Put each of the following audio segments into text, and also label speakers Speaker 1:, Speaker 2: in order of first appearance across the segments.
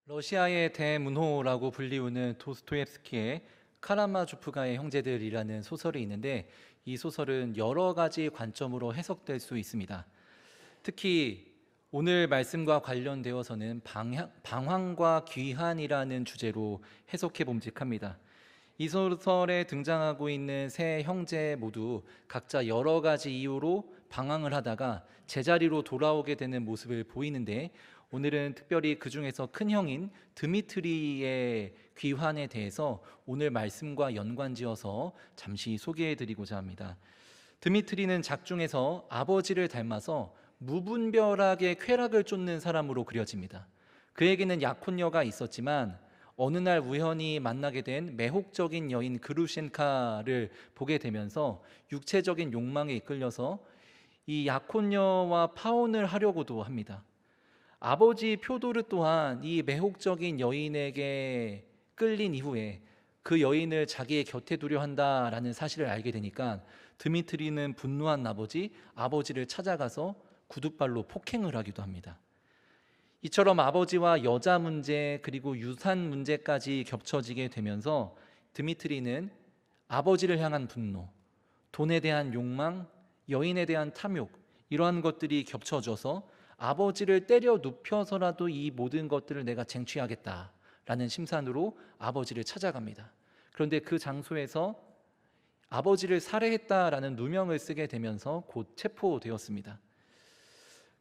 Speaker 1: 러시아의 대문호라고 불리우는 도스토옙스키의 카라마조프가의 형제들이라는 소설이 있는데, 이 소설은 여러 가지 관점으로 해석될 수 있습니다. 특히 오늘 말씀과 관련되어서는 방황과 귀환이라는 주제로 해석해 봄직합니다. 이 소설에 등장하고 있는 세 형제 모두 각자 여러 가지 이유로 방황을 하다가 제자리로 돌아오게 되는 모습을 보이는데, 오늘은 특별히 그 중에서 큰 형인 드미트리의 귀환에 대해서 오늘 말씀과 연관지어서 잠시 소개해 드리고자 합니다. 드미트리는 작중에서 아버지를 닮아서 무분별하게 쾌락을 쫓는 사람으로 그려집니다. 그에게는 약혼녀가 있었지만 어느 날 우연히 만나게 된 매혹적인 여인 그루셴카를 보게 되면서 육체적인 욕망에 이끌려서 이 약혼녀와 파혼을 하려고도 합니다. 아버지 표도르 또한 이 매혹적인 여인에게 끌린 이후에 그 여인을 자기의 곁에 두려 한다라는 사실을 알게 되니까 드미트리는 분노한 아버지를 찾아가서 구둣발로 폭행을 하기도 합니다. 이처럼 아버지와 여자 문제 그리고 유산 문제까지 겹쳐지게 되면서 드미트리는 아버지를 향한 분노, 돈에 대한 욕망, 여인에 대한 탐욕, 이러한 것들이 겹쳐져서 아버지를 때려 눕혀서라도 이 모든 것들을 내가 쟁취하겠다라는 심산으로 아버지를 찾아갑니다. 그런데 그 장소에서 아버지를 살해했다라는 누명을 쓰게 되면서 곧 체포되었습니다.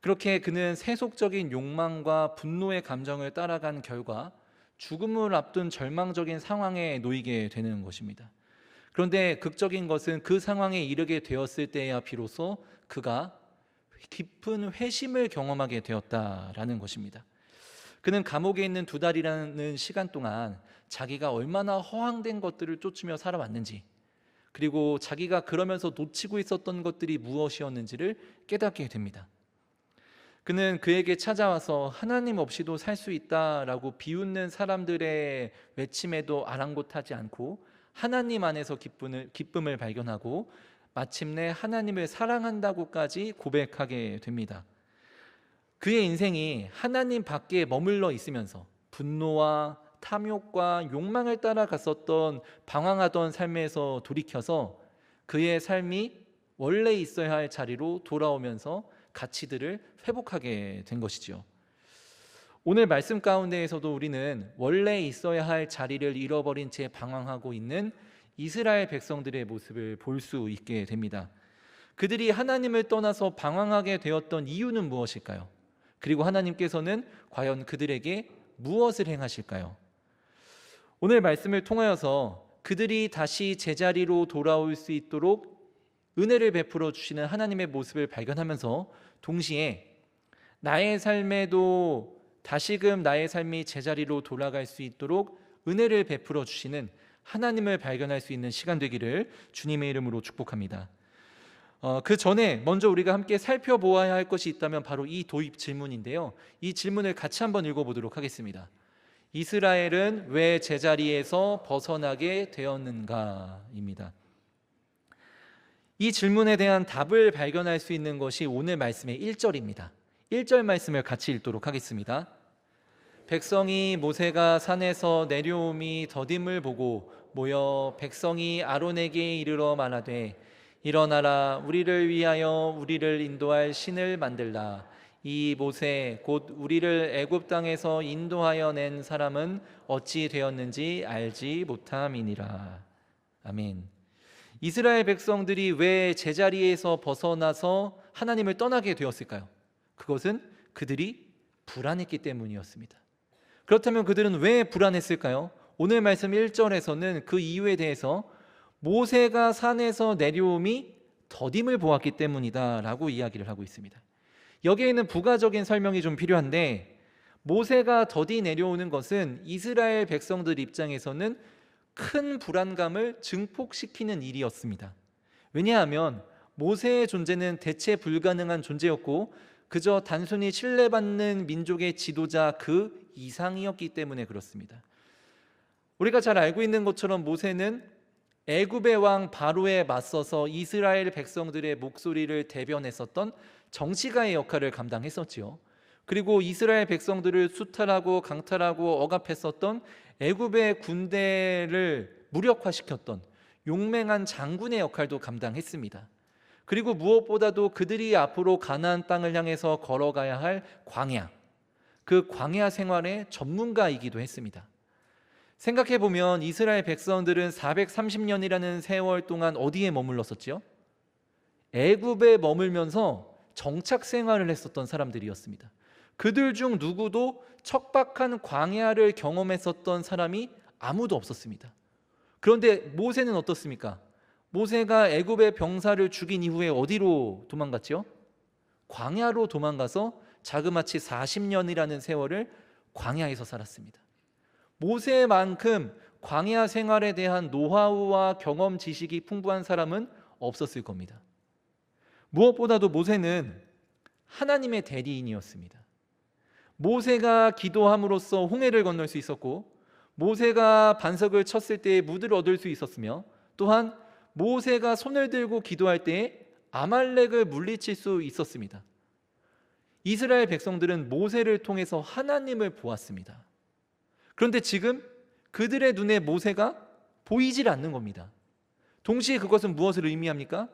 Speaker 1: 그렇게 그는 세속적인 욕망과 분노의 감정을 따라간 결과 죽음을 앞둔 절망적인 상황에 놓이게 되는 것입니다. 그런데 극적인 것은 그 상황에 이르게 되었을 때야 비로소 그가 깊은 회심을 경험하게 되었다라는 것입니다. 그는 감옥에 있는 2달이라는 시간 동안 자기가 얼마나 허황된 것들을 쫓으며 살아왔는지, 그리고 자기가 그러면서 놓치고 있었던 것들이 무엇이었는지를 깨닫게 됩니다. 그는 그에게 찾아와서 하나님 없이도 살 수 있다라고 비웃는 사람들의 외침에도 아랑곳하지 않고 하나님 안에서 기쁨을 발견하고 마침내 하나님을 사랑한다고까지 고백하게 됩니다. 그의 인생이 하나님 밖에 머물러 있으면서 분노와 탐욕과 욕망을 따라갔었던 방황하던 삶에서 돌이켜서 그의 삶이 원래 있어야 할 자리로 돌아오면서 가치들을 회복하게 된 것이죠. 오늘 말씀 가운데에서도 우리는 원래 있어야 할 자리를 잃어버린 채 방황하고 있는 이스라엘 백성들의 모습을 볼 수 있게 됩니다. 그들이 하나님을 떠나서 방황하게 되었던 이유는 무엇일까요? 그리고 하나님께서는 과연 그들에게 무엇을 행하실까요? 오늘 말씀을 통하여서 그들이 다시 제자리로 돌아올 수 있도록 은혜를 베풀어 주시는 하나님의 모습을 발견하면서 동시에 나의 삶에도 다시금 나의 삶이 제자리로 돌아갈 수 있도록 은혜를 베풀어 주시는 하나님을 발견할 수 있는 시간 되기를 주님의 이름으로 축복합니다. 그 전에 먼저 우리가 함께 살펴보아야 할 것이 있다면 바로 이 도입 질문인데요, 이 질문을 같이 한번 읽어보도록 하겠습니다. 이스라엘은 왜 제자리에서 벗어나게 되었는가입니다. 이 질문에 대한 답을 발견할 수 있는 것이 오늘 말씀의 1절입니다. 1절 말씀을 같이 읽도록 하겠습니다. 백성이 모세가 산에서 내려옴이 더딤을 보고 모여 백성이 아론에게 이르러 말하되 일어나라, 우리를 위하여 우리를 인도할 신을 만들라. 이 모세 곧 우리를 애굽 땅에서 인도하여 낸 사람은 어찌 되었는지 알지 못함이니라. 아멘. 이스라엘 백성들이 왜 제자리에서 벗어나서 하나님을 떠나게 되었을까요? 그것은 그들이 불안했기 때문이었습니다. 그렇다면 그들은 왜 불안했을까요? 오늘 말씀 1절에서는 그 이유에 대해서 모세가 산에서 내려옴이 더딤을 보았기 때문이다 라고 이야기를 하고 있습니다. 여기에는 부가적인 설명이 좀 필요한데, 모세가 더디 내려오는 것은 이스라엘 백성들 입장에서는 큰 불안감을 증폭시키는 일이었습니다. 왜냐하면 모세의 존재는 대체 불가능한 존재였고 그저 단순히 신뢰받는 민족의 지도자 그 이상이었기 때문에 그렇습니다. 우리가 잘 알고 있는 것처럼 모세는 애굽의 왕 바로에 맞서서 이스라엘 백성들의 목소리를 대변했었던 정치가의 역할을 감당했었지요. 그리고 이스라엘 백성들을 수탈하고 강탈하고 억압했었던 애굽의 군대를 무력화시켰던 용맹한 장군의 역할도 감당했습니다. 그리고 무엇보다도 그들이 앞으로 가나안 땅을 향해서 걸어가야 할 광야, 그 광야 생활의 전문가이기도 했습니다. 생각해 보면 이스라엘 백성들은 430년이라는 세월 동안 어디에 머물렀었죠? 애굽에 머물면서 정착 생활을 했었던 사람들이었습니다. 그들 중 누구도 척박한 광야를 경험했었던 사람이 아무도 없었습니다. 그런데 모세는 어떻습니까? 모세가 애굽의 병사를 죽인 이후에 어디로 도망갔죠? 광야로 도망가서 자그마치 40년이라는 세월을 광야에서 살았습니다. 모세만큼 광야 생활에 대한 노하우와 경험 지식이 풍부한 사람은 없었을 겁니다. 무엇보다도 모세는 하나님의 대리인이었습니다. 모세가 기도함으로써 홍해를 건널 수 있었고, 모세가 반석을 쳤을 때에 무드를 얻을 수 있었으며, 또한 모세가 손을 들고 기도할 때에 아말렉을 물리칠 수 있었습니다. 이스라엘 백성들은 모세를 통해서 하나님을 보았습니다. 그런데 지금 그들의 눈에 모세가 보이질 않는 겁니다. 동시에 그것은 무엇을 의미합니까?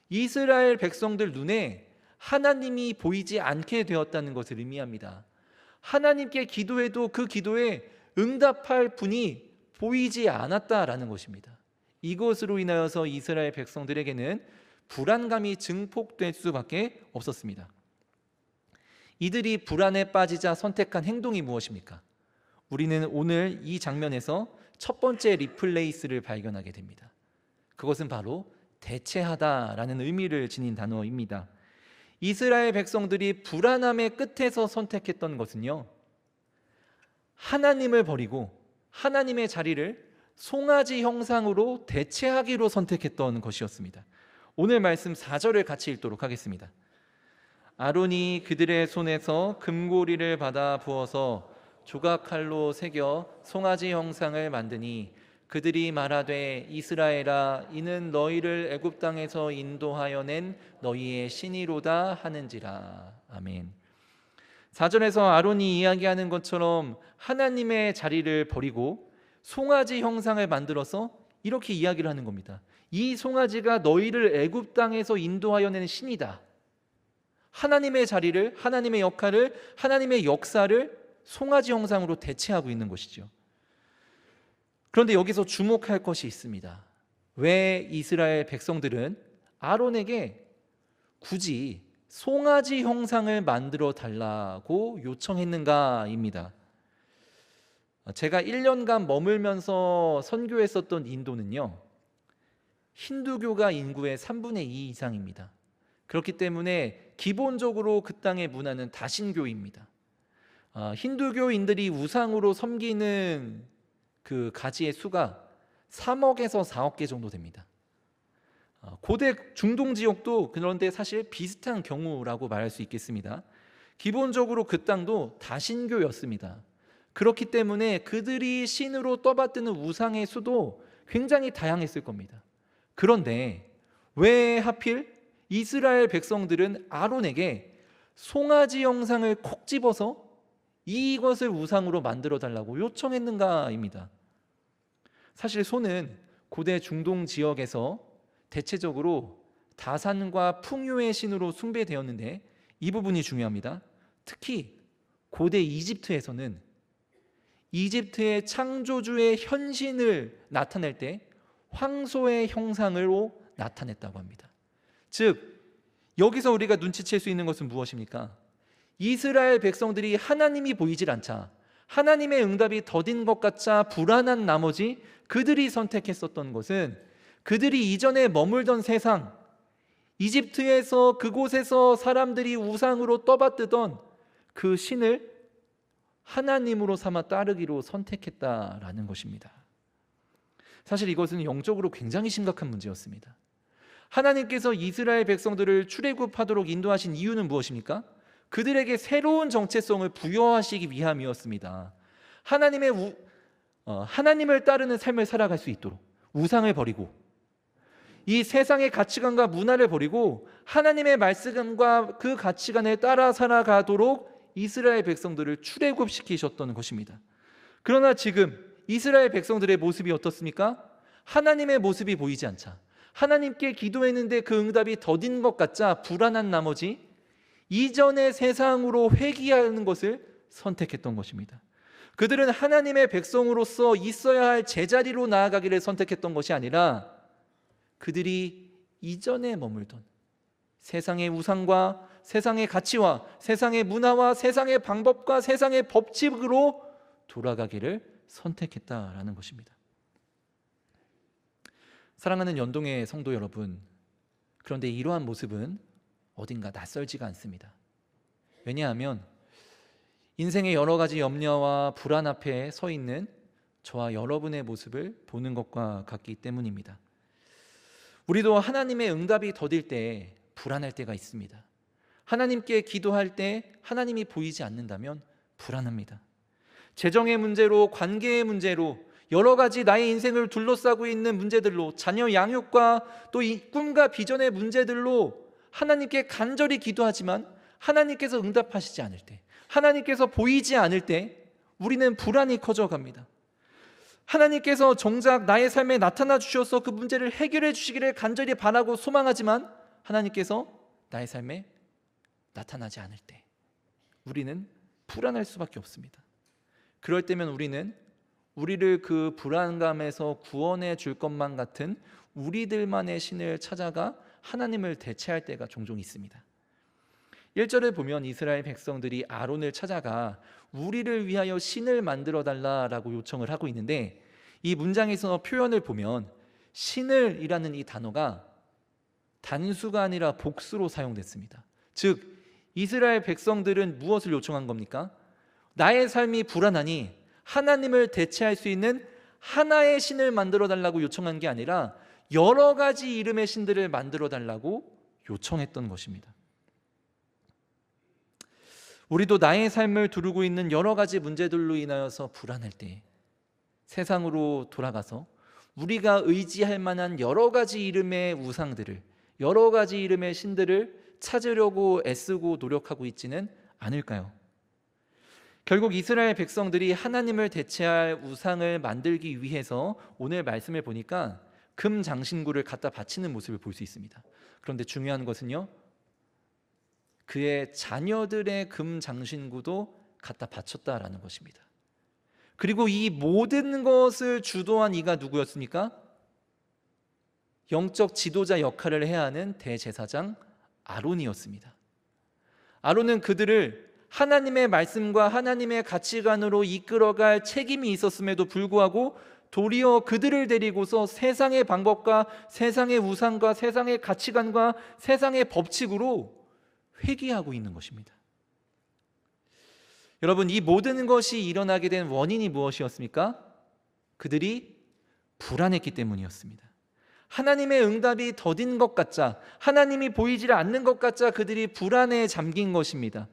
Speaker 1: 이스라엘 백성들 눈에 하나님이 보이지 않게 되었다는 것을 의미합니다. 하나님께 기도해도 그 기도에 응답할 분이 보이지 않았다라는 것입니다. 이것으로 인하여서 이스라엘 백성들에게는 불안감이 증폭될 수밖에 없었습니다. 이들이 불안에 빠지자 선택한 행동이 무엇입니까? 우리는 오늘 이 장면에서 첫 번째 리플레이스를 발견하게 됩니다. 그것은 바로 대체하다라는 의미를 지닌 단어입니다. 이스라엘 백성들이 불안함의 끝에서 선택했던 것은요, 하나님을 버리고 하나님의 자리를 송아지 형상으로 대체하기로 선택했던 것이었습니다. 오늘 말씀 4절을 같이 읽도록 하겠습니다. 아론이 그들의 손에서 금고리를 받아 부어서 조각칼로 새겨 송아지 형상을 만드니 그들이 말하되 이스라엘아 이는 너희를 애굽 땅에서 인도하여 낸 너희의 신이로다 하는지라. 아멘. 4절에서 아론이 이야기하는 것처럼 하나님의 자리를 버리고 송아지 형상을 만들어서 이렇게 이야기를 하는 겁니다. 이 송아지가 너희를 애굽 땅에서 인도하여 낸 신이다. 하나님의 자리를, 하나님의 역할을, 하나님의 역사를 송아지 형상으로 대체하고 있는 것이죠. 그런데 여기서 주목할 것이 있습니다. 왜 이스라엘 백성들은 아론에게 굳이 송아지 형상을 만들어 달라고 요청했는가입니다. 제가 1년간 머물면서 선교했었던 인도는요, 힌두교가 인구의 3분의 2 이상입니다. 그렇기 때문에 기본적으로 그 땅의 문화는 다신교입니다. 힌두교인들이 우상으로 섬기는 그 가지의 수가 3억에서 4억 개 정도 됩니다. 고대 중동 지역도 그런데 사실 비슷한 경우라고 말할 수 있겠습니다. 기본적으로 그 땅도 다신교였습니다. 그렇기 때문에 그들이 신으로 떠받드는 우상의 수도 굉장히 다양했을 겁니다. 그런데 왜 하필 이스라엘 백성들은 아론에게 송아지 형상을 콕 집어서 이것을 우상으로 만들어 달라고 요청했는가입니다. 사실 소는 고대 중동 지역에서 대체적으로 다산과 풍요의 신으로 숭배되었는데 이 부분이 중요합니다. 특히 고대 이집트에서는 이집트의 창조주의 현신을 나타낼 때 황소의 형상으로 나타냈다고 합니다. 즉 여기서 우리가 눈치챌 수 있는 것은 무엇입니까? 이스라엘 백성들이 하나님이 보이질 않자, 하나님의 응답이 더딘 것 같자 불안한 나머지 그들이 선택했었던 것은 그들이 이전에 머물던 세상, 이집트에서 그곳에서 사람들이 우상으로 떠받드던 그 신을 하나님으로 삼아 따르기로 선택했다라는 것입니다. 사실 이것은 영적으로 굉장히 심각한 문제였습니다. 하나님께서 이스라엘 백성들을 출애굽하도록 인도하신 이유는 무엇입니까? 그들에게 새로운 정체성을 부여하시기 위함이었습니다. 하나님을 따르는 삶을 살아갈 수 있도록 우상을 버리고 이 세상의 가치관과 문화를 버리고 하나님의 말씀과 그 가치관을 따라 살아가도록 이스라엘 백성들을 출애굽시키셨던 것입니다. 그러나 지금 이스라엘 백성들의 모습이 어떻습니까? 하나님의 모습이 보이지 않자, 하나님께 기도했는데 그 응답이 더딘 것 같자 불안한 나머지 이전의 세상으로 회귀하는 것을 선택했던 것입니다. 그들은 하나님의 백성으로서 있어야 할 제자리로 나아가기를 선택했던 것이 아니라 그들이 이전에 머물던 세상의 우상과 세상의 가치와 세상의 문화와 세상의 방법과 세상의 법칙으로 돌아가기를 선택했다라는 것입니다. 사랑하는 연동의 성도 여러분, 그런데 이러한 모습은 어딘가 낯설지가 않습니다. 왜냐하면 인생의 여러 가지 염려와 불안 앞에 서 있는 저와 여러분의 모습을 보는 것과 같기 때문입니다. 우리도 하나님의 응답이 더딜 때 불안할 때가 있습니다. 하나님께 기도할 때 하나님이 보이지 않는다면 불안합니다. 재정의 문제로, 관계의 문제로, 여러 가지 나의 인생을 둘러싸고 있는 문제들로, 자녀 양육과 또 이 꿈과 비전의 문제들로 하나님께 간절히 기도하지만 하나님께서 응답하시지 않을 때, 하나님께서 보이지 않을 때 우리는 불안이 커져갑니다. 하나님께서 정작 나의 삶에 나타나 주셔서 그 문제를 해결해 주시기를 간절히 바라고 소망하지만 하나님께서 나의 삶에 나타나지 않을 때 우리는 불안할 수밖에 없습니다. 그럴 때면 우리는 우리를 그 불안감에서 구원해 줄 것만 같은 우리들만의 신을 찾아가 하나님을 대체할 때가 종종 있습니다. 1절을 보면 이스라엘 백성들이 아론을 찾아가 우리를 위하여 신을 만들어 달라라고 요청을 하고 있는데, 이 문장에서 표현을 보면 신을이라는 이 단어가 단수가 아니라 복수로 사용됐습니다. 즉 이스라엘 백성들은 무엇을 요청한 겁니까? 나의 삶이 불안하니 하나님을 대체할 수 있는 하나의 신을 만들어 달라고 요청한 게 아니라 여러 가지 이름의 신들을 만들어 달라고 요청했던 것입니다. 우리도 나의 삶을 두르고 있는 여러 가지 문제들로 인하여서 불안할 때 세상으로 돌아가서 우리가 의지할 만한 여러 가지 이름의 우상들을, 여러 가지 이름의 신들을 찾으려고 애쓰고 노력하고 있지는 않을까요? 결국 이스라엘 백성들이 하나님을 대체할 우상을 만들기 위해서 오늘 말씀을 보니까 금 장신구를 갖다 바치는 모습을 볼 수 있습니다. 그런데 중요한 것은요, 그의 자녀들의 금 장신구도 갖다 바쳤다라는 것입니다. 그리고 이 모든 것을 주도한 이가 누구였습니까? 영적 지도자 역할을 해야 하는 대제사장 아론이었습니다. 아론은 그들을 하나님의 말씀과 하나님의 가치관으로 이끌어갈 책임이 있었음에도 불구하고 도리어 그들을 데리고서 세상의 방법과 세상의 우상과 세상의 가치관과 세상의 법칙으로 회귀하고 있는 것입니다. 여러분, 이 모든 것이 일어나게 된 원인이 무엇이었습니까? 그들이 불안했기 때문이었습니다. 하나님의 응답이 더딘 것 같자, 하나님이 보이지 않는 것 같자 그들이 불안에 잠긴 것입니다.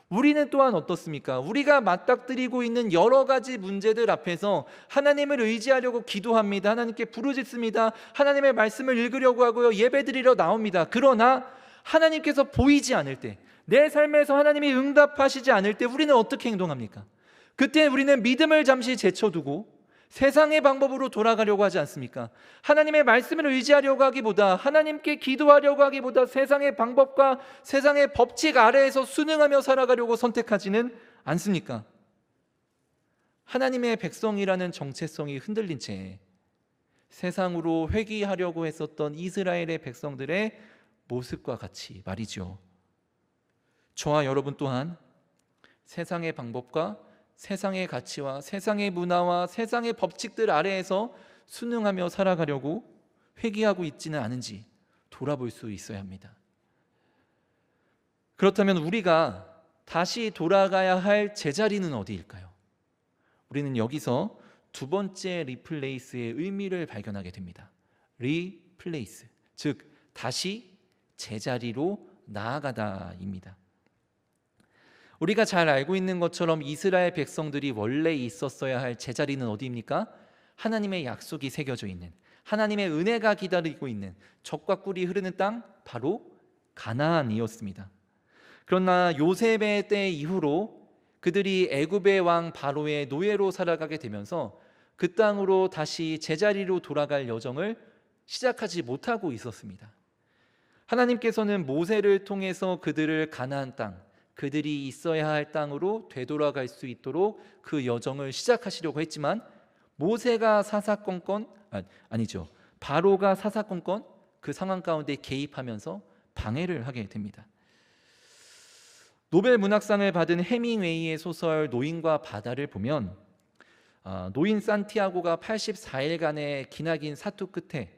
Speaker 1: 우리는 또한 어떻습니까? 우리가 맞닥뜨리고 있는 여러 가지 문제들 앞에서 하나님을 의지하려고 기도합니다. 하나님께 부르짖습니다. 하나님의 말씀을 읽으려고 하고요, 예배드리러 나옵니다. 그러나 하나님께서 보이지 않을 때, 내 삶에서 하나님이 응답하시지 않을 때 우리는 어떻게 행동합니까? 그때 우리는 믿음을 잠시 제쳐두고 세상의 방법으로 돌아가려고 하지 않습니까? 하나님의 말씀을 의지하려고 하기보다, 하나님께 기도하려고 하기보다 세상의 방법과 세상의 법칙 아래에서 순응하며 살아가려고 선택하지는 않습니까? 하나님의 백성이라는 정체성이 흔들린 채 세상으로 회귀하려고 했었던 이스라엘의 백성들의 모습과 같이 말이죠. 저와 여러분 또한 세상의 방법과 세상의 가치와 세상의 문화와 세상의 법칙들 아래에서 순응하며 살아가려고 회귀하고 있지는 않은지 돌아볼 수 있어야 합니다. 그렇다면 우리가 다시 돌아가야 할 제자리는 어디일까요? 우리는 여기서 두 번째 리플레이스의 의미를 발견하게 됩니다. 리플레이스, 즉 다시 제자리로 나아가다입니다. 우리가 잘 알고 있는 것처럼 이스라엘 백성들이 원래 있었어야 할 제자리는 어디입니까? 하나님의 약속이 새겨져 있는, 하나님의 은혜가 기다리고 있는 젖과 꿀이 흐르는 땅, 바로 가나안이었습니다. 그러나 요셉의 때 이후로 그들이 애굽의 왕 바로의 노예로 살아가게 되면서 그 땅으로 다시 제자리로 돌아갈 여정을 시작하지 못하고 있었습니다. 하나님께서는 모세를 통해서 그들을 가나안 땅, 그들이 있어야 할 땅으로 되돌아갈 수 있도록 그 여정을 시작하시려고 했지만 모세가 사사건건 아니죠. 바로가 사사건건 그 상황 가운데 개입하면서 방해를 하게 됩니다. 노벨 문학상을 받은 해밍웨이의 소설 노인과 바다를 보면 노인 산티아고가 84일간의 기나긴 사투 끝에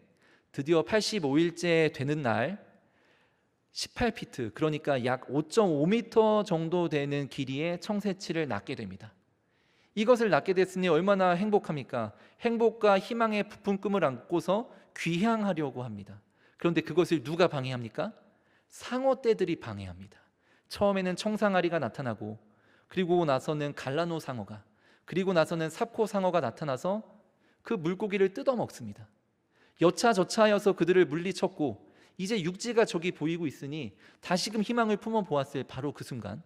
Speaker 1: 드디어 85일째 되는 날 18피트, 그러니까 약 5.5m 정도 되는 길이의 청새치를 낳게 됩니다. 이것을 낳게 됐으니 얼마나 행복합니까? 행복과 희망의 부푼 꿈을 안고서 귀향하려고 합니다. 그런데 그것을 누가 방해합니까? 상어떼들이 방해합니다. 처음에는 청상아리가 나타나고, 그리고 나서는 갈라노 상어가, 그리고 나서는 삽코 상어가 나타나서 그 물고기를 뜯어먹습니다. 여차저차하여서 그들을 물리쳤고 이제 육지가 저기 보이고 있으니 다시금 희망을 품어보았을 바로 그 순간,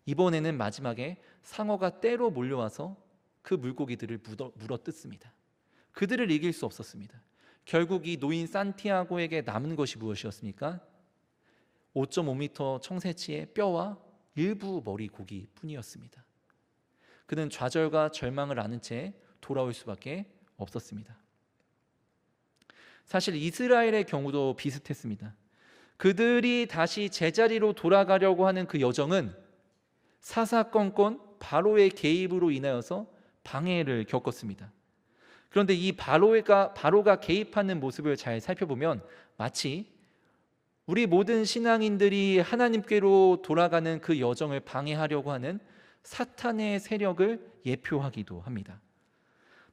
Speaker 1: 이번에는 마지막에 상어가 떼로 몰려와서 그 물고기들을 물어뜯습니다. 그들을 이길 수 없었습니다. 결국 이 노인 산티아고에게 남은 것이 무엇이었습니까? 5.5m 청새치의 뼈와 일부 머리 고기 뿐이었습니다. 그는 좌절과 절망을 아는 채 돌아올 수밖에 없었습니다. 사실 이스라엘의 경우도 비슷했습니다. 그들이 다시 제자리로 돌아가려고 하는 그 여정은 사사건건 바로의 개입으로 인하여서 방해를 겪었습니다. 그런데 이 바로가 개입하는 모습을 잘 살펴보면 마치 우리 모든 신앙인들이 하나님께로 돌아가는 그 여정을 방해하려고 하는 사탄의 세력을 예표하기도 합니다.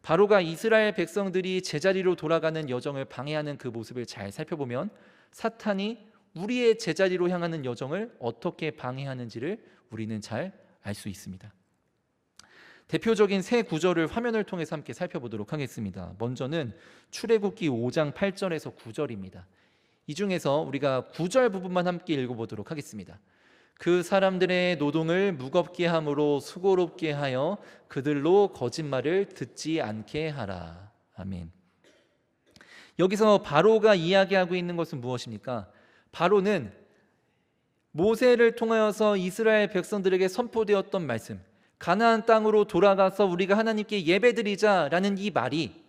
Speaker 1: 바로가 이스라엘 백성들이 제자리로 돌아가는 여정을 방해하는 그 모습을 잘 살펴보면 사탄이 우리의 제자리로 향하는 여정을 어떻게 방해하는지를 우리는 잘 알 수 있습니다. 대표적인 세 구절을 화면을 통해서 함께 살펴보도록 하겠습니다. 먼저는 출애굽기 5장 8절에서 9절입니다. 이 중에서 우리가 9절 부분만 함께 읽어보도록 하겠습니다. 그 사람들의 노동을 무겁게 함으로 수고롭게 하여 그들로 거짓말을 듣지 않게 하라. 아멘. 여기서 바로가 이야기하고 있는 것은 무엇입니까? 바로는 모세를 통하여서 이스라엘 백성들에게 선포되었던 말씀, 가나안 땅으로 돌아가서 우리가 하나님께 예배드리자라는 이 말이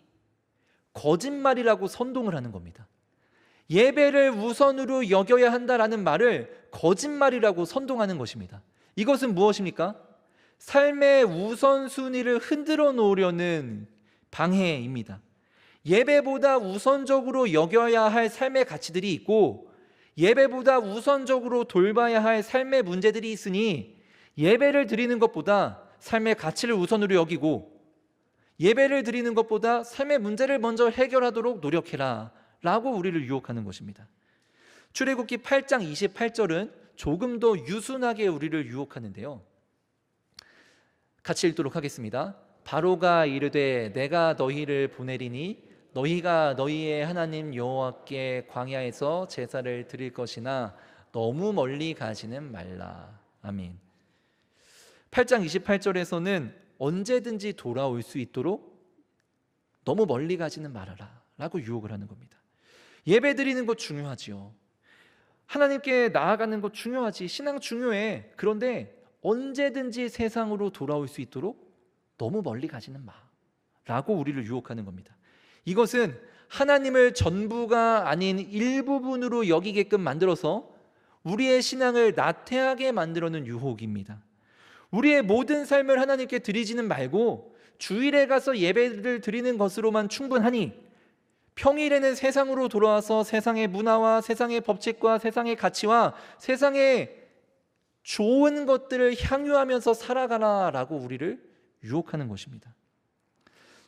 Speaker 1: 거짓말이라고 선동을 하는 겁니다. 예배를 우선으로 여겨야 한다라는 말을 거짓말이라고 선동하는 것입니다. 이것은 무엇입니까? 삶의 우선순위를 흔들어 놓으려는 방해입니다. 예배보다 우선적으로 여겨야 할 삶의 가치들이 있고 예배보다 우선적으로 돌봐야 할 삶의 문제들이 있으니 예배를 드리는 것보다 삶의 가치를 우선으로 여기고 예배를 드리는 것보다 삶의 문제를 먼저 해결하도록 노력해라 라고 우리를 유혹하는 것입니다. 출애굽기 8장 28절은 조금 더 유순하게 우리를 유혹하는데요. 같이 읽도록 하겠습니다. 바로가 이르되 내가 너희를 보내리니 너희가 너희의 하나님 여호와께 광야에서 제사를 드릴 것이나 너무 멀리 가지는 말라. 아멘. 8장 28절에서는 언제든지 돌아올 수 있도록 너무 멀리 가지는 말아라 라고 유혹을 하는 겁니다. 예배 드리는 것 중요하지요. 하나님께 나아가는 것 중요하지. 신앙 중요해. 그런데 언제든지 세상으로 돌아올 수 있도록 너무 멀리 가지는 마 라고 우리를 유혹하는 겁니다. 이것은 하나님을 전부가 아닌 일부분으로 여기게끔 만들어서 우리의 신앙을 나태하게 만들어놓는 유혹입니다. 우리의 모든 삶을 하나님께 드리지는 말고 주일에 가서 예배를 드리는 것으로만 충분하니 평일에는 세상으로 돌아와서 세상의 문화와 세상의 법칙과 세상의 가치와 세상의 좋은 것들을 향유하면서 살아가라라고 우리를 유혹하는 것입니다.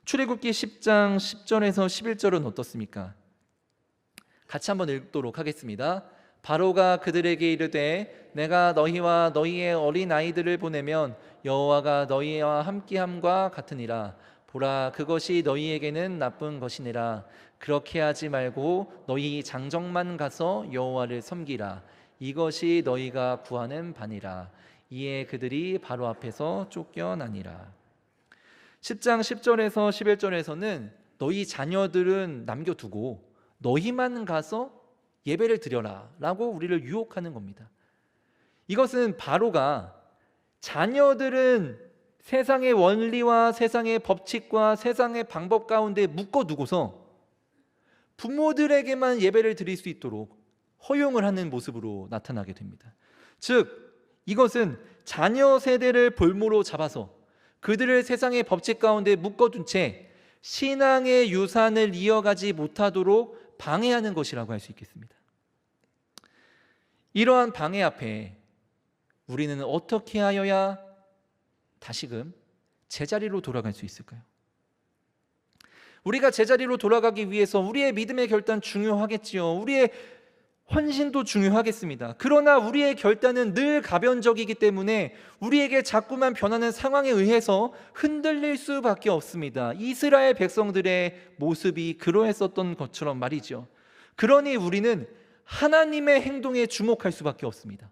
Speaker 1: 출애굽기 10장 10절에서 11절은 어떻습니까? 같이 한번 읽도록 하겠습니다. 바로가 그들에게 이르되 내가 너희와 너희의 어린 아이들을 보내면 여호와가 너희와 함께함과 같으니라. 보라, 그것이 너희에게는 나쁜 것이니라. 그렇게 하지 말고 너희 장정만 가서 여호와를 섬기라. 이것이 너희가 구하는 바니라. 이에 그들이 바로 앞에서 쫓겨나니라. 10장 10절에서 11절에서는 너희 자녀들은 남겨두고 너희만 가서 예배를 드려라 라고 우리를 유혹하는 겁니다. 이것은 바로가 자녀들은 세상의 원리와 세상의 법칙과 세상의 방법 가운데 묶어두고서 부모들에게만 예배를 드릴 수 있도록 허용을 하는 모습으로 나타나게 됩니다. 즉 이것은 자녀 세대를 볼모로 잡아서 그들을 세상의 법칙 가운데 묶어둔 채 신앙의 유산을 이어가지 못하도록 방해하는 것이라고 할 수 있겠습니다. 이러한 방해 앞에 우리는 어떻게 하여야 다시금 제자리로 돌아갈 수 있을까요? 우리가 제자리로 돌아가기 위해서 우리의 믿음의 결단 중요하겠지요. 우리의 헌신도 중요하겠습니다. 그러나 우리의 결단은 늘 가변적이기 때문에 우리에게 자꾸만 변하는 상황에 의해서 흔들릴 수밖에 없습니다. 이스라엘 백성들의 모습이 그러했었던 것처럼 말이죠. 그러니 우리는 하나님의 행동에 주목할 수밖에 없습니다.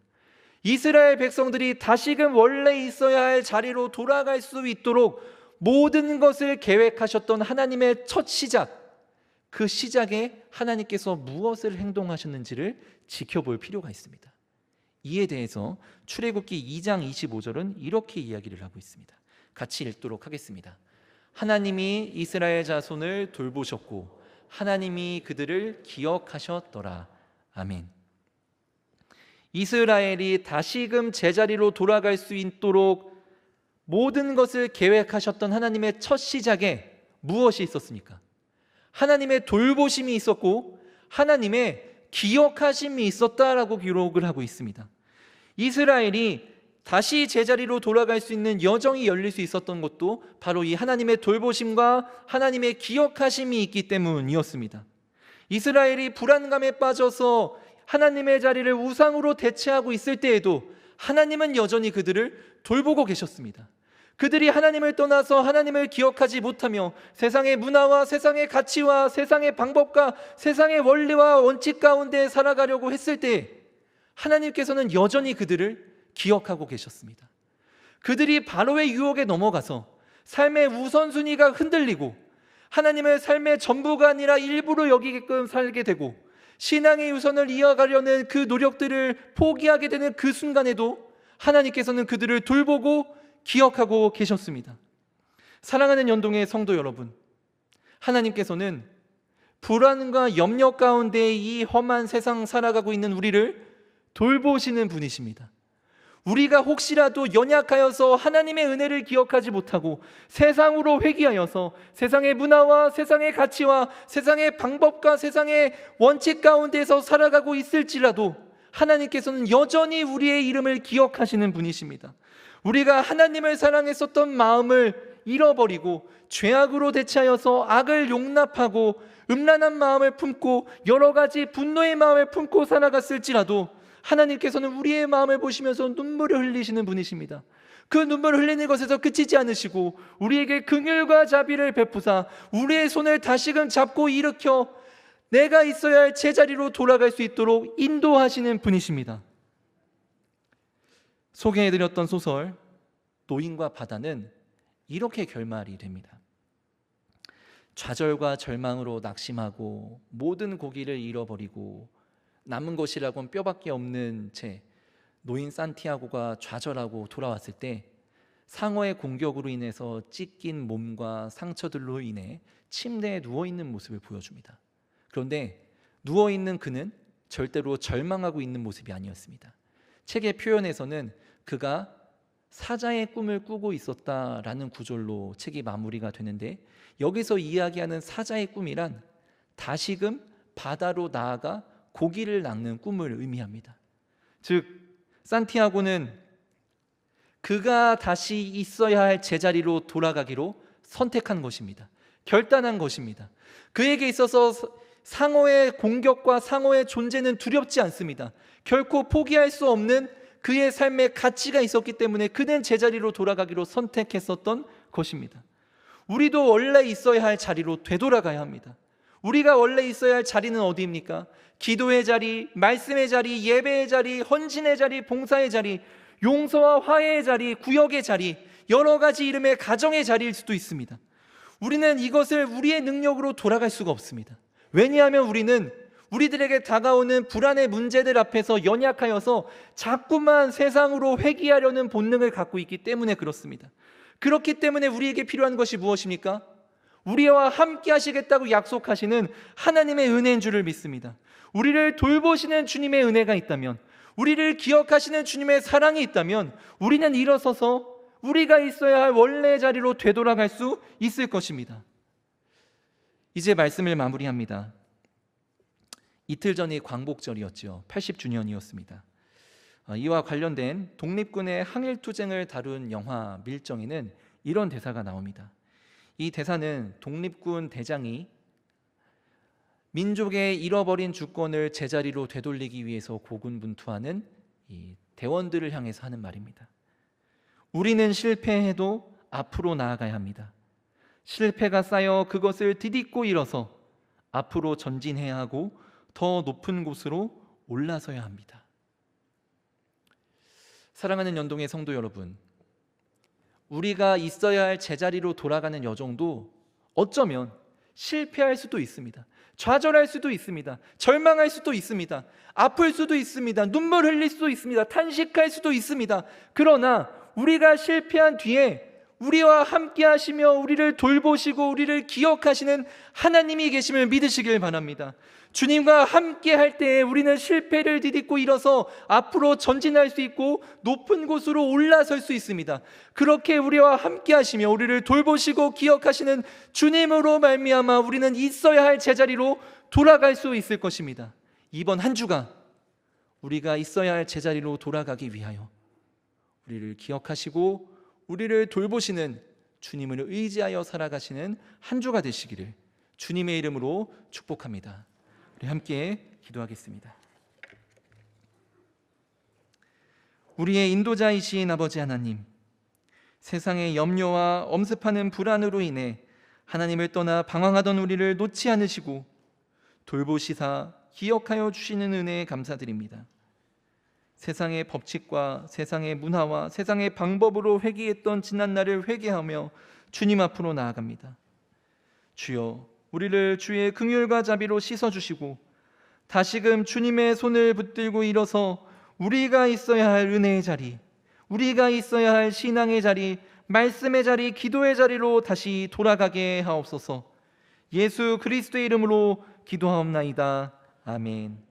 Speaker 1: 이스라엘 백성들이 다시금 원래 있어야 할 자리로 돌아갈 수 있도록 모든 것을 계획하셨던 하나님의 첫 시작, 그 시작에 하나님께서 무엇을 행동하셨는지를 지켜볼 필요가 있습니다. 이에 대해서 출애굽기 2장 25절은 이렇게 이야기를 하고 있습니다. 같이 읽도록 하겠습니다. 하나님이 이스라엘 자손을 돌보셨고 하나님이 그들을 기억하셨더라. 아멘. 이스라엘이 다시금 제자리로 돌아갈 수 있도록 모든 것을 계획하셨던 하나님의 첫 시작에 무엇이 있었습니까? 하나님의 돌보심이 있었고 하나님의 기억하심이 있었다라고 기록을 하고 있습니다. 이스라엘이 다시 제자리로 돌아갈 수 있는 여정이 열릴 수 있었던 것도 바로 이 하나님의 돌보심과 하나님의 기억하심이 있기 때문이었습니다. 이스라엘이 불안감에 빠져서 하나님의 자리를 우상으로 대체하고 있을 때에도 하나님은 여전히 그들을 돌보고 계셨습니다. 그들이 하나님을 떠나서 하나님을 기억하지 못하며 세상의 문화와 세상의 가치와 세상의 방법과 세상의 원리와 원칙 가운데 살아가려고 했을 때 하나님께서는 여전히 그들을 기억하고 계셨습니다. 그들이 바로의 유혹에 넘어가서 삶의 우선순위가 흔들리고 하나님을 삶의 전부가 아니라 일부로 여기게끔 살게 되고 신앙의 유선을 이어가려는 그 노력들을 포기하게 되는 그 순간에도 하나님께서는 그들을 돌보고 기억하고 계셨습니다. 사랑하는 연동의 성도 여러분, 하나님께서는 불안과 염려 가운데 이 험한 세상 살아가고 있는 우리를 돌보시는 분이십니다. 우리가 혹시라도 연약하여서 하나님의 은혜를 기억하지 못하고 세상으로 회귀하여서 세상의 문화와 세상의 가치와 세상의 방법과 세상의 원칙 가운데서 살아가고 있을지라도 하나님께서는 여전히 우리의 이름을 기억하시는 분이십니다. 우리가 하나님을 사랑했었던 마음을 잃어버리고 죄악으로 대체하여서 악을 용납하고 음란한 마음을 품고 여러 가지 분노의 마음을 품고 살아갔을지라도 하나님께서는 우리의 마음을 보시면서 눈물을 흘리시는 분이십니다. 그 눈물을 흘리는 것에서 그치지 않으시고 우리에게 긍휼과 자비를 베푸사 우리의 손을 다시금 잡고 일으켜 내가 있어야 할 제자리로 돌아갈 수 있도록 인도하시는 분이십니다. 소개해드렸던 소설 노인과 바다는 이렇게 결말이 됩니다. 좌절과 절망으로 낙심하고 모든 고기를 잃어버리고 남은 것이라고는 뼈밖에 없는 채 노인 산티아고가 좌절하고 돌아왔을 때 상어의 공격으로 인해서 찢긴 몸과 상처들로 인해 침대에 누워있는 모습을 보여줍니다. 그런데 누워있는 그는 절대로 절망하고 있는 모습이 아니었습니다. 책의 표현에서는 그가 사자의 꿈을 꾸고 있었다라는 구절로 책이 마무리가 되는데 여기서 이야기하는 사자의 꿈이란 다시금 바다로 나아가 고기를 낚는 꿈을 의미합니다. 즉 산티아고는 그가 다시 있어야 할 제자리로 돌아가기로 선택한 것입니다. 결단한 것입니다. 그에게 있어서 상어의 공격과 상어의 존재는 두렵지 않습니다. 결코 포기할 수 없는 그의 삶의 가치가 있었기 때문에 그는 제자리로 돌아가기로 선택했었던 것입니다. 우리도 원래 있어야 할 자리로 되돌아가야 합니다. 우리가 원래 있어야 할 자리는 어디입니까? 기도의 자리, 말씀의 자리, 예배의 자리, 헌신의 자리, 봉사의 자리, 용서와 화해의 자리, 구역의 자리, 여러 가지 이름의 가정의 자리일 수도 있습니다. 우리는 이것을 우리의 능력으로 돌아갈 수가 없습니다. 왜냐하면 우리는 우리들에게 다가오는 불안의 문제들 앞에서 연약하여서 자꾸만 세상으로 회귀하려는 본능을 갖고 있기 때문에 그렇습니다. 그렇기 때문에 우리에게 필요한 것이 무엇입니까? 우리와 함께 하시겠다고 약속하시는 하나님의 은혜인 줄을 믿습니다. 우리를 돌보시는 주님의 은혜가 있다면, 우리를 기억하시는 주님의 사랑이 있다면 우리는 일어서서 우리가 있어야 할 원래의 자리로 되돌아갈 수 있을 것입니다. 이제 말씀을 마무리합니다. 이틀 전이 광복절이었죠. 80주년이었습니다. 이와 관련된 독립군의 항일투쟁을 다룬 영화 밀정에는 이런 대사가 나옵니다. 이 대사는 독립군 대장이 민족의 잃어버린 주권을 제자리로 되돌리기 위해서 고군분투하는 이 대원들을 향해서 하는 말입니다. 우리는 실패해도 앞으로 나아가야 합니다. 실패가 쌓여 그것을 디딛고 일어서 앞으로 전진해야 하고 더 높은 곳으로 올라서야 합니다. 사랑하는 연동의 성도 여러분, 우리가 있어야 할 제자리로 돌아가는 여정도 어쩌면 실패할 수도 있습니다. 좌절할 수도 있습니다. 절망할 수도 있습니다. 아플 수도 있습니다. 눈물 흘릴 수도 있습니다. 탄식할 수도 있습니다. 그러나 우리가 실패한 뒤에 우리와 함께 하시며 우리를 돌보시고 우리를 기억하시는 하나님이 계심을 믿으시길 바랍니다. 주님과 함께 할 때에 우리는 실패를 디딛고 일어서 앞으로 전진할 수 있고 높은 곳으로 올라설 수 있습니다. 그렇게 우리와 함께 하시며 우리를 돌보시고 기억하시는 주님으로 말미암아 우리는 있어야 할 제자리로 돌아갈 수 있을 것입니다. 이번 한 주가 우리가 있어야 할 제자리로 돌아가기 위하여 우리를 기억하시고 우리를 돌보시는 주님을 의지하여 살아가시는 한 주가 되시기를 주님의 이름으로 축복합니다. 우리 함께 기도하겠습니다. 우리의 인도자이신 아버지 하나님, 세상의 염려와 엄습하는 불안으로 인해 하나님을 떠나 방황하던 우리를 놓지 않으시고 돌보시사 기억하여 주시는 은혜에 감사드립니다. 세상의 법칙과 세상의 문화와 세상의 방법으로 회개했던 지난날을 회개하며 주님 앞으로 나아갑니다. 주여, 우리를 주의 긍휼과 자비로 씻어주시고 다시금 주님의 손을 붙들고 일어서 우리가 있어야 할 은혜의 자리, 우리가 있어야 할 신앙의 자리, 말씀의 자리, 기도의 자리로 다시 돌아가게 하옵소서. 예수 그리스도의 이름으로 기도하옵나이다. 아멘.